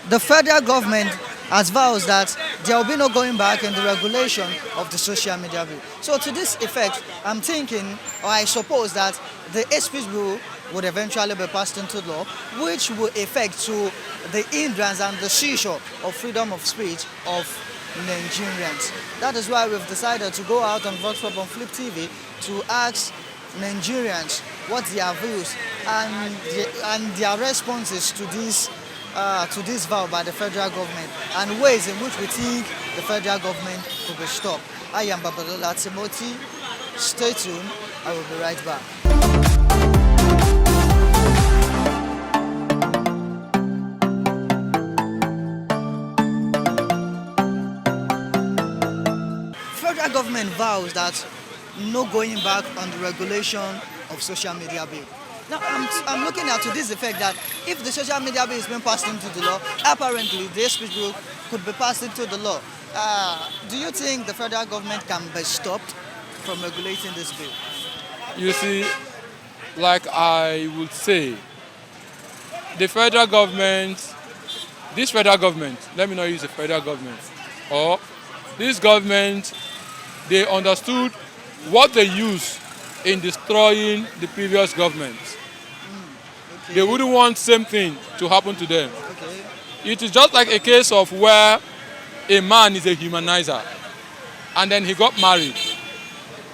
the federal government has vowed that there will be no going back in the regulation of the social media bill. So to this effect, I'm thinking, or I suppose that the hate speech bill would eventually be passed into law, which will affect to the hindrance and the seizure of freedom of speech of Nigerians. That is why we've decided to go out on Vox Pop on Flip TV to ask Nigerians what their views and their responses to this vow by the federal government and ways in which we think the federal government could be stopped. I am Babalola Timothy. Stay tuned. I will be right back. Federal government vows that no going back on the regulation of social media bill. Now, I'm looking at to this effect that if the social media bill is being passed into the law, apparently the hate speech bill could be passed into the law. Do you think the federal government can be stopped from regulating this bill? You see, like I would say, the federal government, this federal government, let me not use the federal government, or this government, they understood what they used in destroying the previous government. Okay. They wouldn't want same thing to happen to them. Okay. It is just like a case of where a man is a humanizer and then he got married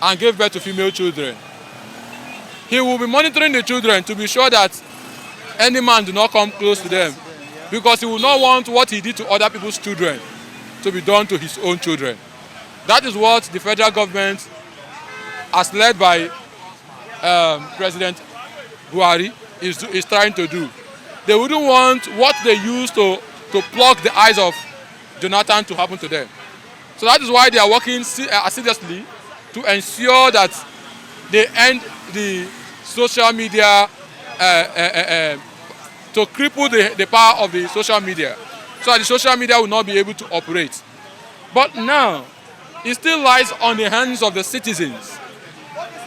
and gave birth to female children. He will be monitoring the children to be sure that any man do not come close to them, because he will not want what he did to other people's children to be done to his own children. That is what the federal government, as led by President Buhari, is trying to do. They wouldn't want what they used to plug the eyes of Jonathan to happen to them. So that is why they are working seriously to ensure that they end the social media, to cripple the power of the social media, so that the social media will not be able to operate. But now, it still lies on the hands of the citizens.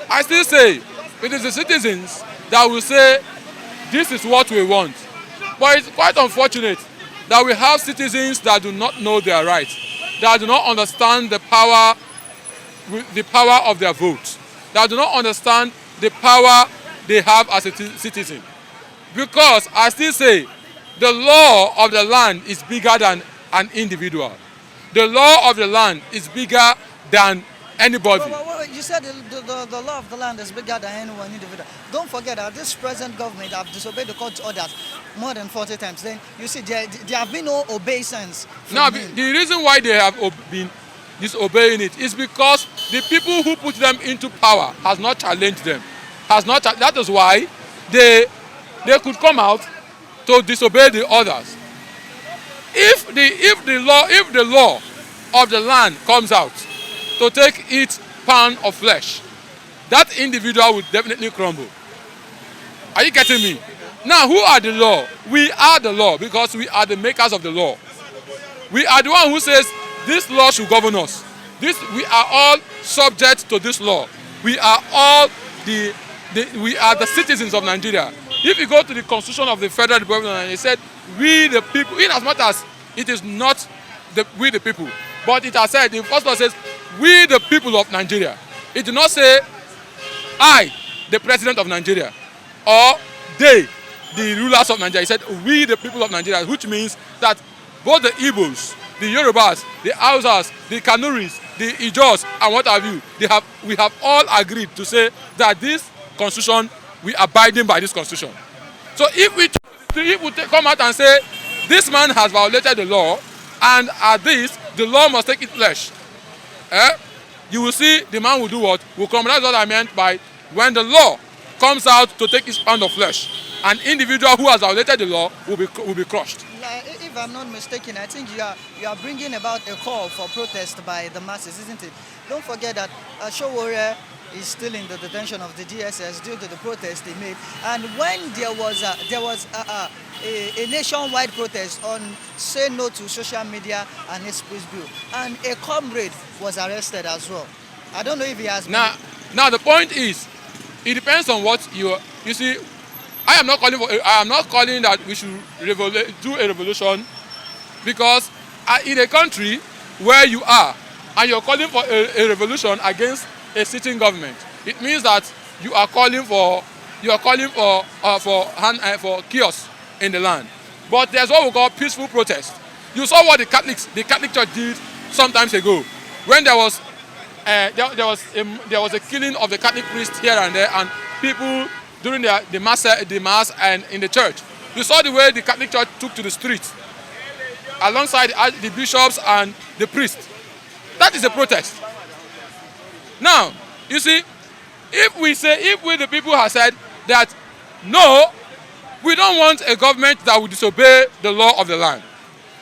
I still say, it is the citizens that will say, this is what we want. But it's quite unfortunate that we have citizens that do not know their rights, that do not understand the power of their vote, that do not understand the power they have as a citizen. Because I still say, the law of the land is bigger than an individual. The law of the land is bigger than anybody. Well, you said the law of the land is bigger than anyone individual. Don't forget that this present government have disobeyed the court orders more than 40 times. Then you see there have been no obeisance. Now, the reason why they have been disobeying it is because the people who put them into power has not challenged them. That is why they could come out to disobey the orders. If the law of the land comes out to take its pound of flesh, that individual will definitely crumble. Are you getting me? Now, who are the law? We are the law, because we are the makers of the law. We are the one who says this law should govern us. We are all subject to this law. We are all we are the citizens of Nigeria. If you go to the Constitution of the Federal Republic of Nigeria, it said, we the people, in as much as it is not we the people, but it has said, the first law says, we the people of Nigeria. It did not say, I, the president of Nigeria, or they, the rulers of Nigeria. It said, we the people of Nigeria, which means that both the Igbos, the Yorubas, the Hausas, the Kanuris, the Ijos, and what have you, we have all agreed to say that this constitution, we are abiding by this constitution. So if we come out and say, this man has violated the law, and at this, the law must take its flesh, you will see the man will do what? Will come. That's what I meant by when the law comes out to take its pound of flesh, an individual who has violated the law will be crushed. If I'm not mistaken, I think you are bringing about a call for protest by the masses, isn't it? Don't forget that Showore is still in the detention of the DSS due to the protest they made. And when there was a nationwide protest on say no to social media and hate speech bill, and a comrade was arrested as well. I don't know if he has been... Now the point is, it depends on what you see. I am not calling that we should do a revolution Because in a country where you are and you're calling for a revolution against a sitting government, it means that you are calling for for chaos in the land. But there's what we call peaceful protest. You saw what the Catholic Church did some times ago, when there was there was a killing of the Catholic priest here and there, and people during the mass and in the church. You saw the way the Catholic Church took to the streets alongside the bishops and the priests. That is a protest. Now, you see, if we the people have said that no, we don't want a government that will disobey the law of the land.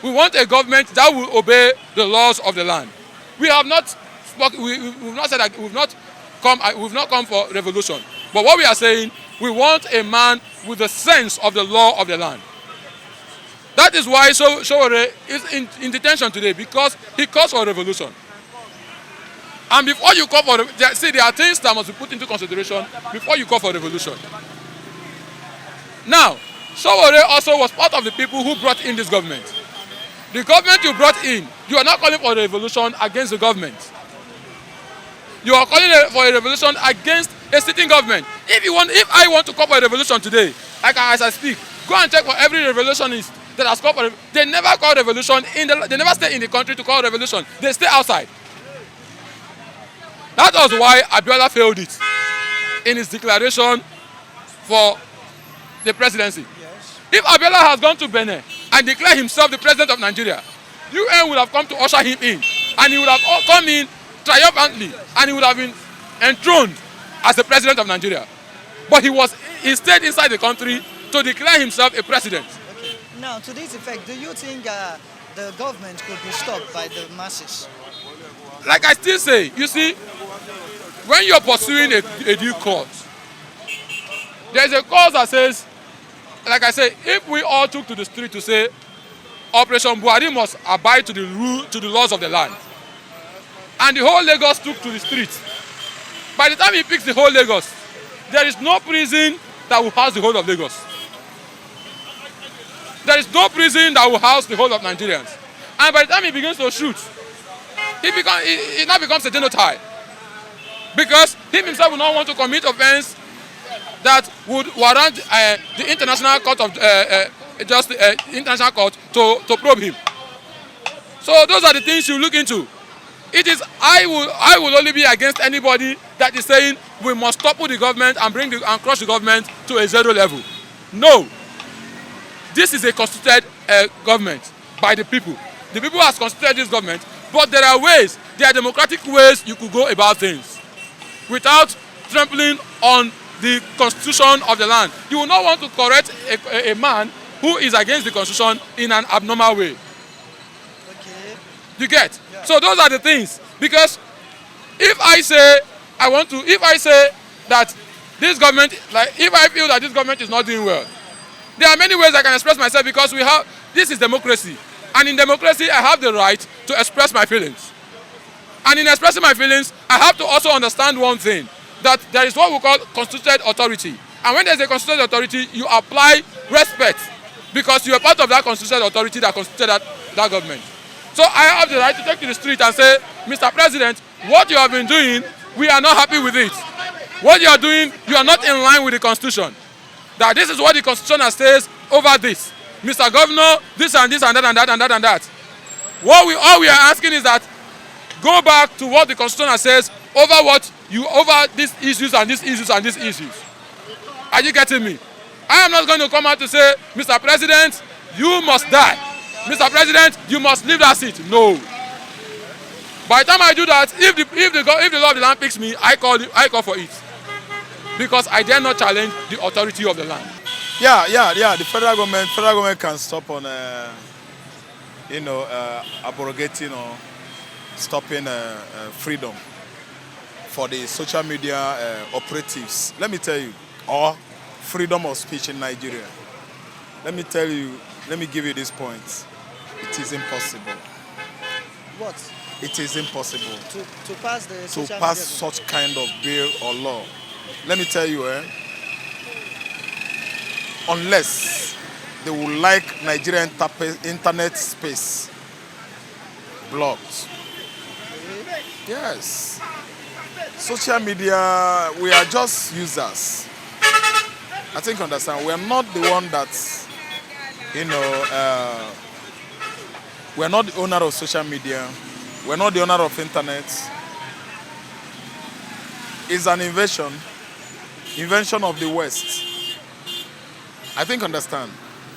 We want a government that will obey the laws of the land. We have not spoken, we've not said that we've not come for revolution. But what we are saying, we want a man with the sense of the law of the land. That is why Sowore is in detention today, because he calls for a revolution. And before you call for there are things that must be put into consideration before you call for revolution. Now, Sowore also was part of the people who brought in this government. The government you brought in, you are not calling for a revolution against the government. You are calling for a revolution against a sitting government. If I want to call for a revolution today, as I speak, go and check for every revolutionist that has called for. They never call revolution they never stay in the country to call revolution. They stay outside. That was why Abiola failed it in his declaration for the presidency. Yes. If Abiola has gone to Benin and declared himself the president of Nigeria, UN would have come to usher him in, and he would have come in triumphantly, and he would have been enthroned as the president of Nigeria. But he stayed inside the country to declare himself a president. Okay. Now, to this effect, do you think the government could be stopped by the masses? Like I still say, you see, when you're pursuing a due cause, there's a cause that says, like I say, if we all took to the street to say, Operation Buhari must abide to the laws of the land, and the whole Lagos took to the streets, by the time he picks the whole Lagos, there is no prison that will house the whole of Lagos. There is no prison that will house the whole of Nigerians. And by the time he begins to shoot, he now becomes a genotype. Because he himself will not want to commit offense that would warrant the International Court of International Court to probe him. So those are the things you look into. I will only be against anybody that is saying we must topple the government and and crush the government to a zero level. No. This is a constituted government by the people. The people has constituted this government, but there are democratic ways you could go about things without trampling on the constitution of the land. You will not want to correct a man who is against the constitution in an abnormal way. Okay. You get? Yeah. So those are the things. Because if I say that this government, if I feel that this government is not doing well, there are many ways I can express myself, because this is democracy. And in democracy, I have the right to express my feelings. And in expressing my feelings, I have to also understand one thing, that there is what we call constituted authority. And when there's a constituted authority, you apply respect, because you are part of that constituted authority that constituted that government. So I have the right to take to the street and say, Mr. President, what you have been doing, we are not happy with it. What you are doing, you are not in line with the Constitution. That this is what the Constitution says over this. Mr. Governor, this and this and that and that and that and that. All we are asking is that go back to what the Constitution says over these issues and these issues and these issues. Are you getting me? I am not going to come out to say, Mr. President, you must die. Mr. President, you must leave that seat. No. By the time I do that, if the law of the land picks me, I call for it. Because I dare not challenge the authority of the land. Yeah. The federal government can stop on, abrogating or stopping freedom for the social media operatives. Let me tell you, or freedom of speech in Nigeria. Let me give you this point. It is impossible. What? It is impossible To pass the social to pass media such kind of bill or law. Let me tell you, unless they would like Nigerian internet space blocked. Yes. Social media, we are just users. I think understand. We are not the one that, we are not the owner of social media. We are not the owner of internet. It's an invention of the West. I think understand.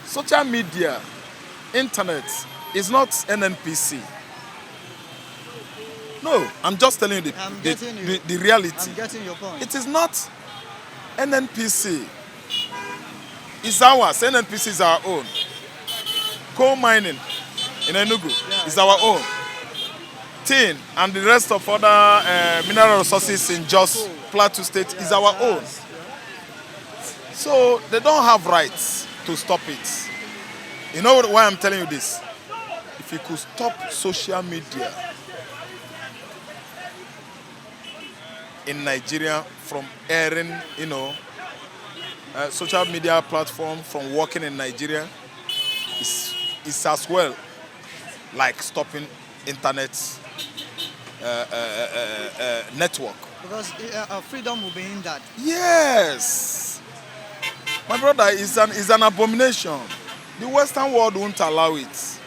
Social media, internet is not NNPC. No, I'm just telling you the reality. I'm getting your point. It is not NNPC. It's ours. NNPC is our own. Coal mining in Enugu is our own. Tin and the rest of other mineral resources in Jos Plateau State is our own. So they don't have rights to stop it. You know why I'm telling you this? If you could stop social media in Nigeria from airing, social media platform from working in Nigeria, is as well like stopping internet network. Because freedom will be in that. Yes, my brother, is an abomination. The Western world won't allow it.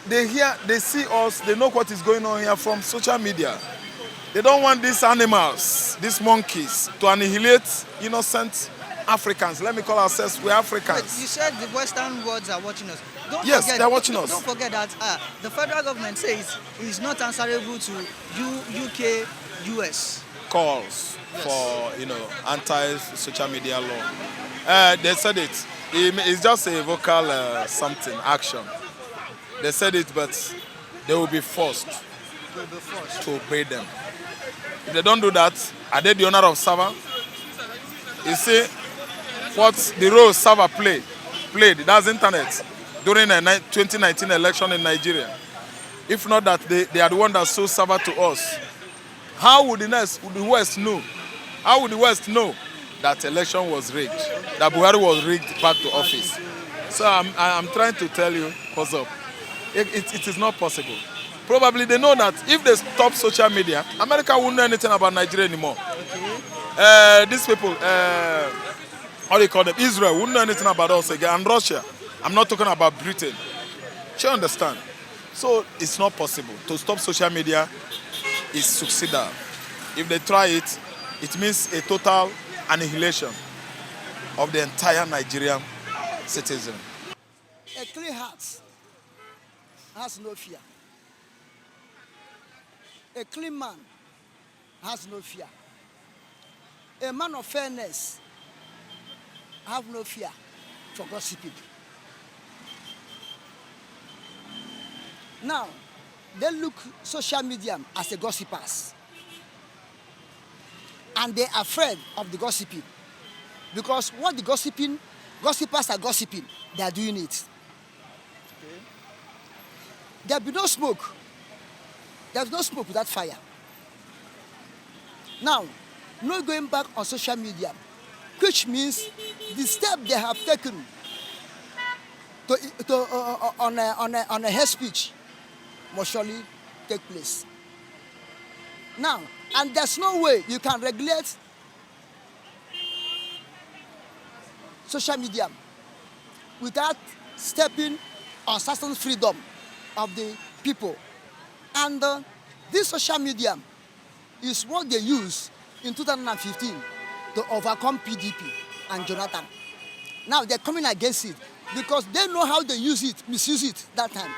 They see us, they know what is going on here from social media. They don't want these animals, these monkeys, to annihilate innocent Africans. Let me call ourselves, we're Africans. But you said the Western worlds are watching us. Yes, they're watching us. Don't forget that the federal government says it's not answerable to UK, US. Calls for, anti-social media law. They said it. It's just a vocal action. They said it, but they will be forced to obey them. If they don't do that, are they the owner of server? You see what the role server played, that's internet, during the 2019 election in Nigeria. If not that they are the one that sold server to us, how would the West know? How would the West know that election was rigged, that Buhari was rigged back to office? So I'm trying to tell you, what's up? It is not possible. Probably they know that if they stop social media, America won't know anything about Nigeria anymore. These people, how do you call them? Israel won't know anything about us again, and Russia. I'm not talking about Britain. You understand? So it's not possible. To stop social media is suicidal. If they try it, it means a total annihilation of the entire Nigerian citizen. A clean heart has no fear. A clean man has no fear. A man of fairness have no fear for gossiping. Now, they look social media as a gossipers. And they're afraid of the gossiping. Because what the gossipers are gossiping, they are doing it. Okay. There'll be no smoke. There's no smoke without fire. Now, no going back on social media, which means the step they have taken on a hate speech must surely take place. Now, and there's no way you can regulate social media without stepping on certain freedom of the people. And this social media is what they used in 2015 to overcome PDP and Jonathan. Now they're coming against it because they know how they misuse it that time.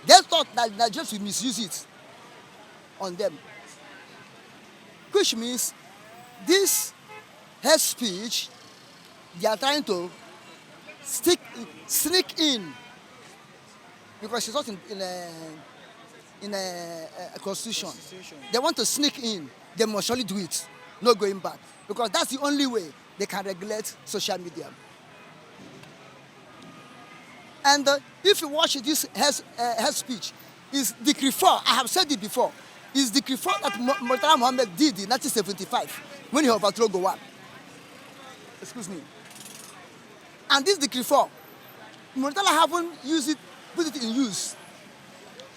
They thought that Nigerians would misuse it on them. Which means this hate speech, they are trying to sneak in, because it's not in a constitution. They want to sneak in. They must surely do it. No going back. Because that's the only way they can regulate social media. And if you watch this hate speech, is Decree 4. I have said it before. Is Decree 4 that Murtala Muhammad did in 1975 when he overthrew Gowon. Excuse me. And this Decree 4 Murtala haven't used it, put it in use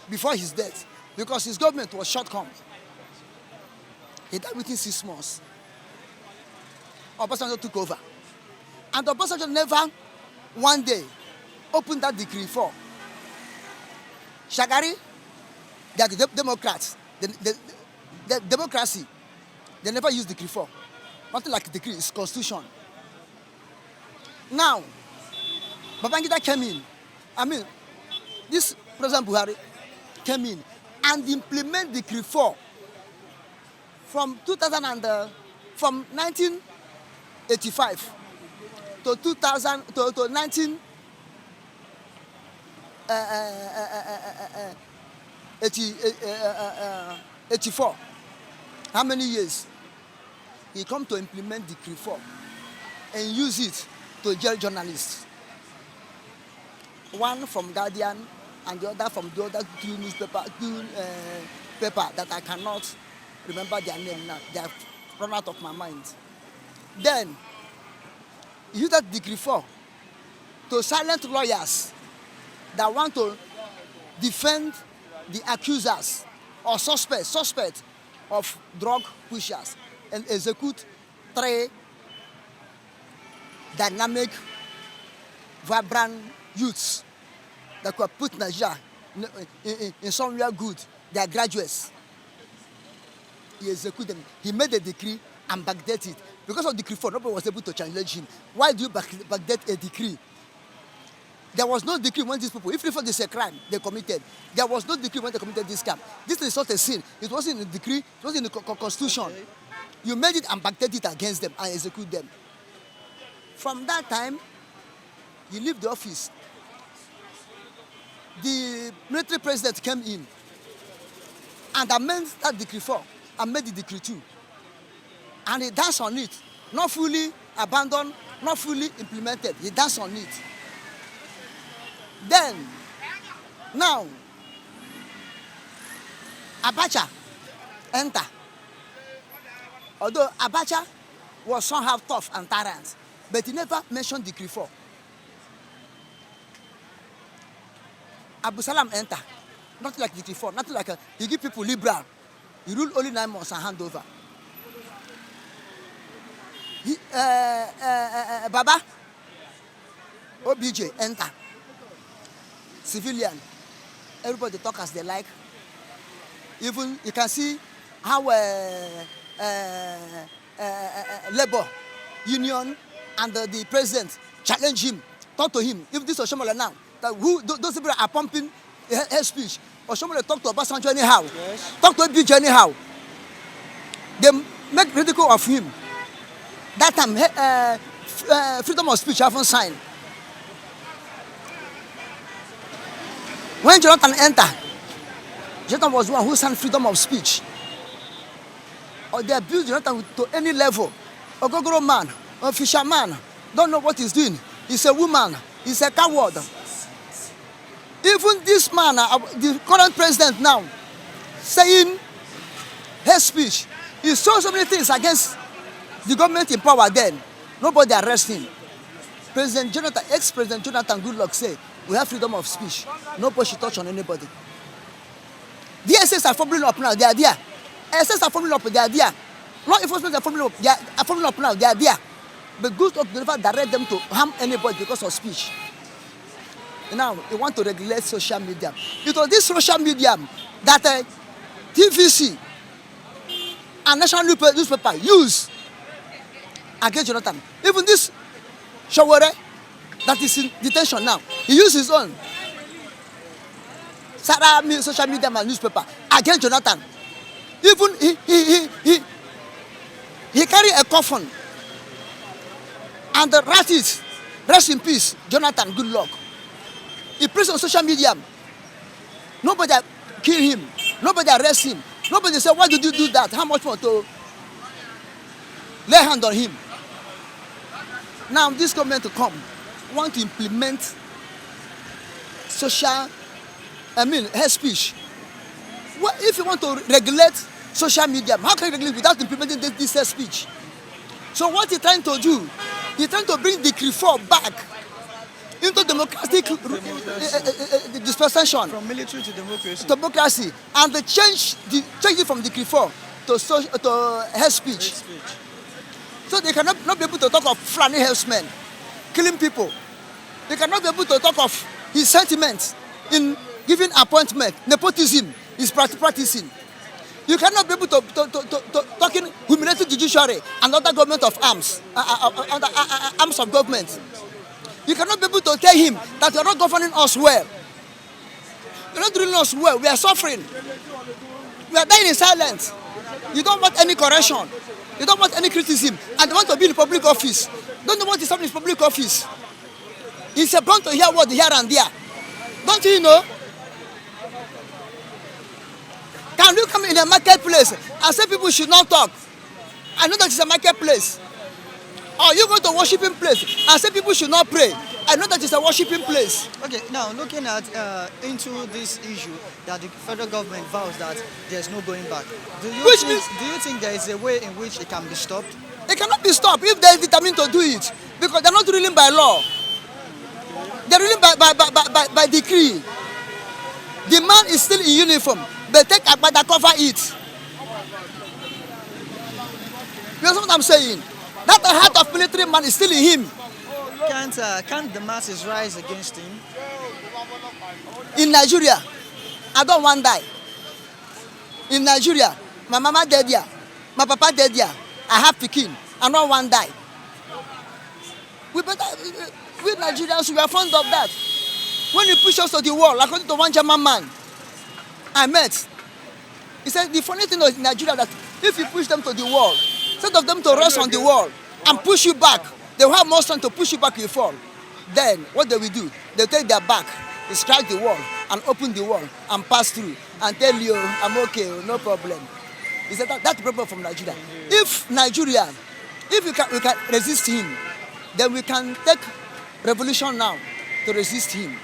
before his death because his government was short-term. He died within 6 months. Obasanjo took over. And Obasanjo never one day opened that decree for Shagari, they are the Democrats, the democracy. They never used decree for. Nothing like decree, it's constitution. Now, Babangida came in. This President Buhari came in and implement decree 4 from 1985 to 1984. How many years? He come to implement decree 4 and use it to jail journalists. One from Guardian and the other from the other two paper that I cannot remember their name now. They have run out of my mind. Then, he used that decree 4 to silent lawyers that want to defend the accusers or suspect of drug pushers and execute 3 dynamic, vibrant youths that could put Nigeria in somewhere good. They are graduates. He executed them. He made a decree and backdated it. Because of decree 4, nobody was able to challenge him. Why do you backdate a decree? There was no decree when these people, if this is a crime they committed, there was no decree when they committed this crime. This is not a sin. It wasn't in the decree, it was in the constitution. You made it and backdated it against them and execute them. From that time, he left the office. The military president came in and amended that decree 4 and made the decree 2. And he danced on it, not fully abandoned, not fully implemented. He danced on it. Then, now, Abacha enter. Although Abacha was somehow tough and tyrant, but he never mentioned decree 4. Abu Salam enter. Not like decree 4, not like he give people liberal. He ruled only 9 months and hand over. Baba OBJ enter. Civilian. Everybody talk as they like. Even you can see how labor union and the president challenge him, talk to him. If this Oshomola now, that those people are pumping her speech, Oshomola talk to Obasanjo anyhow, yes. Talk to OBJ anyhow. They make ridicule of him. That time, freedom of speech haven't signed. When Jonathan entered, Jonathan was the one who signed freedom of speech. Or they abused Jonathan to any level. A gogoro man, a fisherman, don't know what he's doing. He's a woman, he's a coward. Even this man, the current president now, saying his speech, he saw so many things against the government in power then. Nobody arrest him. President Jonathan, ex-President Jonathan Goodluck said, we have freedom of speech. Nobody should touch on anybody. The SS are forming up now, they are there. SS are forming up, they are there. Law enforcement are forming up, they are forming up now, they are there. But Goodluck never direct them to harm anybody because of speech. Now, they want to regulate social media. It was this social media that TVC and national newspaper use against Jonathan. Even this Shawore that is in detention now, he used his own social media and newspaper against Jonathan. Even he carried a coffin and write it, rest in peace, Jonathan Goodluck. He placed on social media. Nobody kill him. Nobody arrest him. Nobody say, why did you do that? How much more to lay hand on him? Now this government to come want to implement hate speech. What if you want to regulate social media? How can you regulate without implementing this hate speech? So what he's trying to do, he's trying to bring Decree 4 back into democratic dispensation, From military to democracy. democracy, and they change it from Decree 4 to hate speech. So they cannot not be able to talk of Fulani herdsmen killing people. They cannot be able to talk of his sentiments in giving appointment, nepotism is practicing. You cannot be able to talking humiliating judiciary and other government of arms, arms of government. You cannot be able to tell him that you are not governing us well. You are not doing us well. We are suffering. We are dying in silence. You don't want any correction. You don't want any criticism. And they want to be in public office. Don't know what is happening in public office. It's a bound to hear what here and there. Don't you know? Can you come in a marketplace and say people should not talk? I know that it's a marketplace. Or you go to a worshiping place and say people should not pray. I know that it's a worshiping place. Okay, now looking at into this issue that the federal government vows that there's no going back. Do you think there is a way in which it can be stopped? It cannot be stopped if they are determined to do it, because they're not ruling by law. They're ruling by decree. The man is still in uniform. They take Agbada cover it. You know what I'm saying? That the heart of military man is still in him. Can't the masses rise against him? In Nigeria, I don't want to die. In Nigeria, my mama dead here, my papa dead here. I have Pekin. I don't want to die. We Nigerians, we are fond of that. When you push us to the wall, according to one German man I met, he said the funny thing in Nigeria that if you push them to the wall, instead of them to rest on the wall and push you back, they will have more strength to push you back, you fall. Then what they will do? They take their back, they strike the wall and open the wall and pass through and tell you, I'm okay, no problem. He said that's the problem from Nigeria. If Nigeria, if we can resist him, then we can take revolution now to resist him.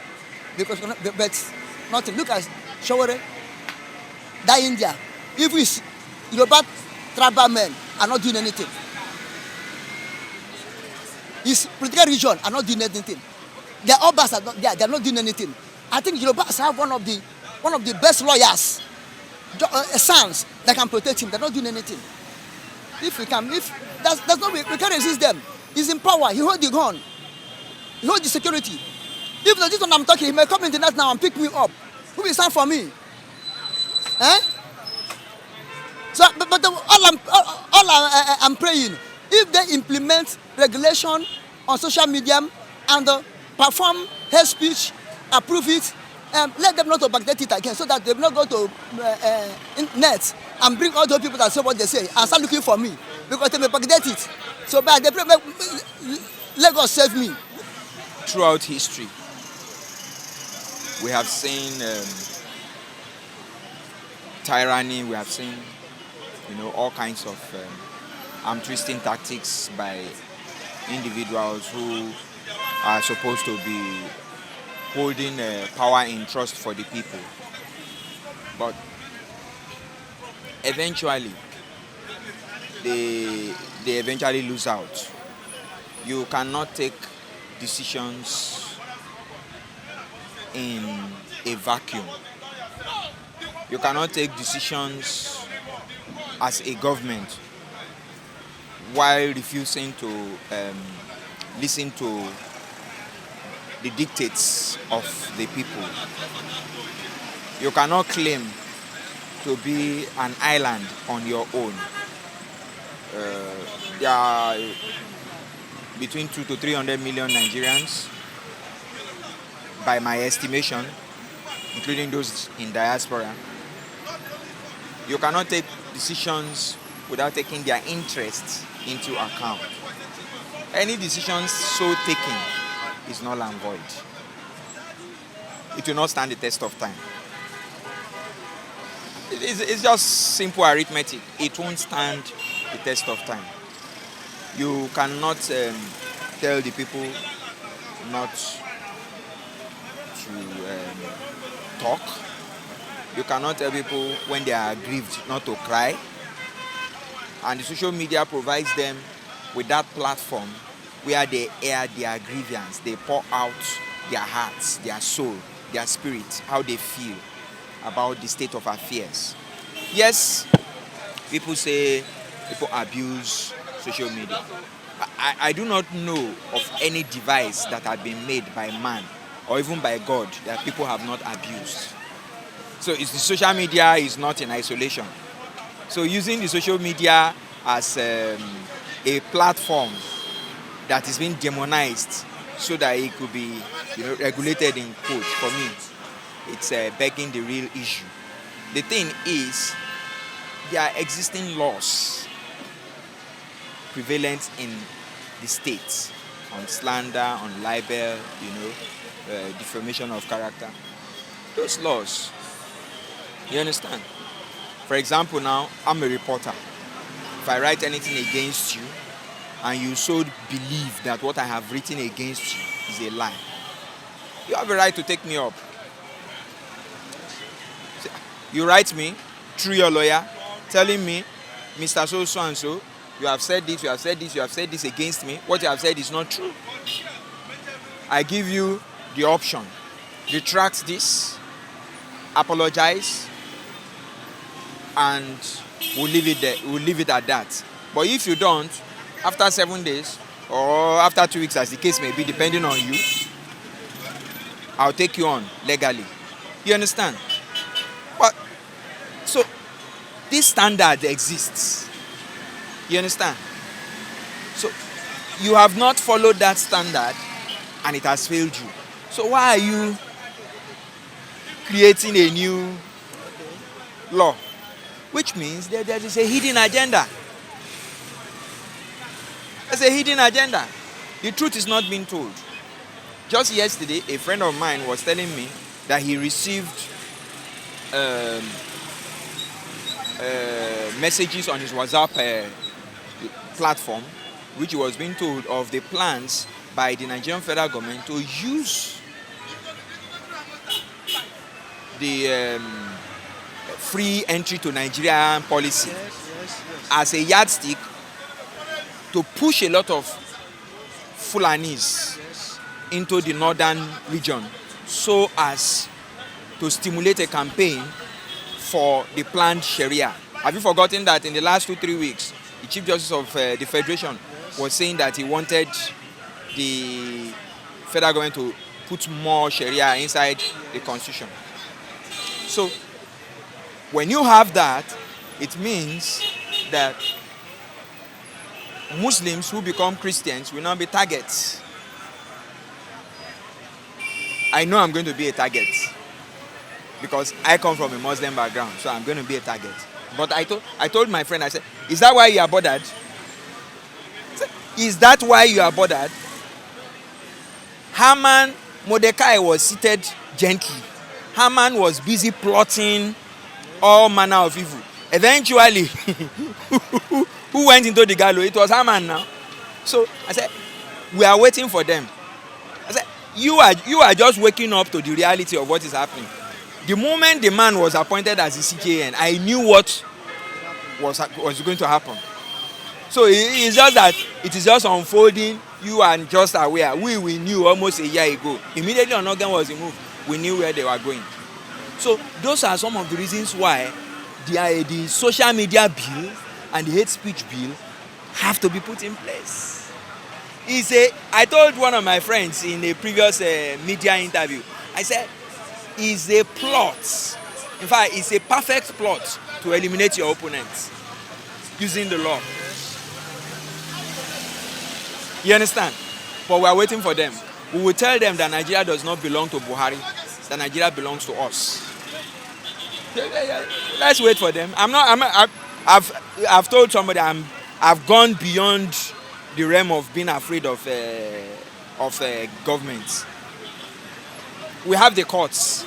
Because but nothing. Look at Shawore, that India. If we Yoruba tribal men are not doing anything. His political region are not doing anything. Their Obas are not there, they are not doing anything. I think Yorubas have one of the best lawyers, sons that can protect him. They're not doing anything. If that's no way, we can't resist them. He's in power, he holds the gun, he holds the security. If not this one I'm talking, he may come in the night now and pick me up. Who will stand for me? Eh? So, but all I'm praying, if they implement regulation on social media and perform hate speech, approve it, let them not to backdate it again, so that they will not go to net and bring all those people that say what they say and start looking for me, because they may backdate it. So, but they pray, let God save me. Throughout history, we have seen tyranny. We have seen, all kinds of arm twisting tactics by individuals who are supposed to be holding power in trust for the people. But eventually, they eventually lose out. You cannot take decisions in a vacuum. You cannot take decisions as a government while refusing to listen to the dictates of the people. You cannot claim to be an island on your own. There are between 200 to 300 million Nigerians, by my estimation, including those in diaspora. You cannot take decisions without taking their interests into account. Any decision so taken is null and void. It will not stand the test of time. It's just simple arithmetic. It won't stand the test of time. You cannot tell the people not to talk. You cannot tell people when they are aggrieved not to cry. And the social media provides them with that platform where they air their grievance. They pour out their hearts, their soul, their spirit, how they feel about the state of affairs. Yes, people say people abuse social media. I do not know of any device that had been made by man or even by God that people have not abused. So it's the social media is not in isolation. So using the social media as a platform that is being demonized so that it could be regulated in quotes, for me, it's begging the real issue. The thing is, there are existing laws prevalent in the state on slander, on libel, defamation of character. Those laws, you understand? For example, now, I'm a reporter. If I write anything against you, and you so believe that what I have written against you is a lie, you have a right to take me up. You write me through your lawyer, telling me, Mr. So and so, you have said this, you have said this, you have said this against me. What you have said is not true. I give you the option. Retract this, apologize, and we'll leave it there. We'll leave it at that. But if you don't, after 7 days or after 2 weeks, as the case may be, depending on you, I'll take you on legally. You understand? But so this standard exists. You understand? So you have not followed that standard and it has failed you. So why are you creating a new law? Which means there is a hidden agenda. There's a hidden agenda. The truth is not being told. Just yesterday, a friend of mine was telling me that he received messages on his WhatsApp platform, which he was being told of the plans by the Nigerian federal government to use the free entry to Nigeria policy as a yardstick to push a lot of Fulanis into the northern region so as to stimulate a campaign for the planned Sharia. Have you forgotten that in the last 2-3 weeks, the Chief Justice of the Federation was saying that he wanted the federal government to put more Sharia inside the constitution? So, when you have that, it means that Muslims who become Christians will now be targets. I know I'm going to be a target because I come from a Muslim background, so I'm going to be a target. But I told my friend, I said, is that why you are bothered? Is that why you are bothered? Haman, Mordecai was seated gently. Haman was busy plotting all manner of evil. Eventually, who went into the gallows? It was Haman now. So I said, we are waiting for them. I said, you are just waking up to the reality of what is happening. The moment the man was appointed as the CJN, I knew what was going to happen. So it's just that it is just unfolding. You are just aware. We knew almost a year ago. Immediately Onogan was removed, we knew where they were going. So those are some of the reasons why the social media bill and the hate speech bill have to be put in place. I told one of my friends in a previous media interview, I said, it's a plot. In fact, it's a perfect plot to eliminate your opponents using the law. You understand? But we are waiting for them. We will tell them that Nigeria does not belong to Buhari, that Nigeria belongs to us. Let's wait for them. I've told somebody I've gone beyond the realm of being afraid of governments. We have the courts.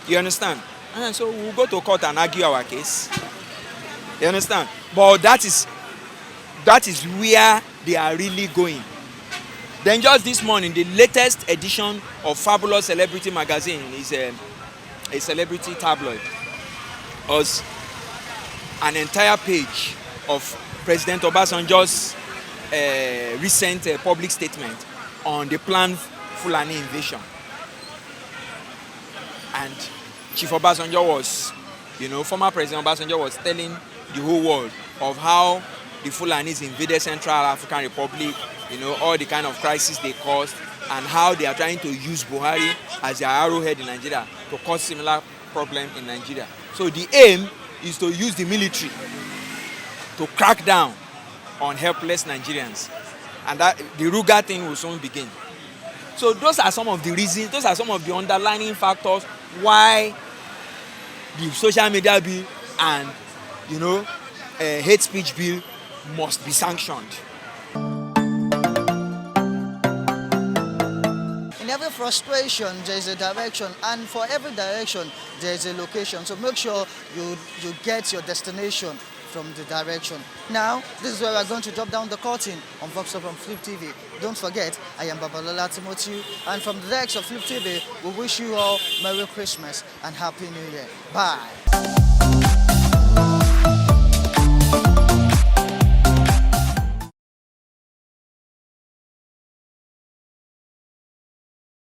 You understand? And so we'll go to court and argue our case. You understand? But that is where they are really going. Then just this morning, the latest edition of Fabulous Celebrity magazine is a celebrity tabloid. Was an entire page of President Obasanjo's recent public statement on the planned Fulani invasion. And Chief Obasanjo was, former President Obasanjo was telling the whole world of how the Fulanis invaded Central African Republic, all the kind of crisis they caused, and how they are trying to use Buhari as their arrowhead in Nigeria to cause similar problem in Nigeria. So the aim is to use the military to crack down on helpless Nigerians, and that the Ruga thing will soon begin. So those are some of the reasons, those are some of the underlying factors why the social media bill and hate speech bill must be sanctioned. In every frustration, there is a direction, and for every direction, there is a location. So make sure you get your destination from the direction. Now, this is where we're going to drop down the curtain on Vox Up on Flip TV. Don't forget, I am Babalola Timothy, and from the decks of Flip TV, we wish you all Merry Christmas and Happy New Year. Bye.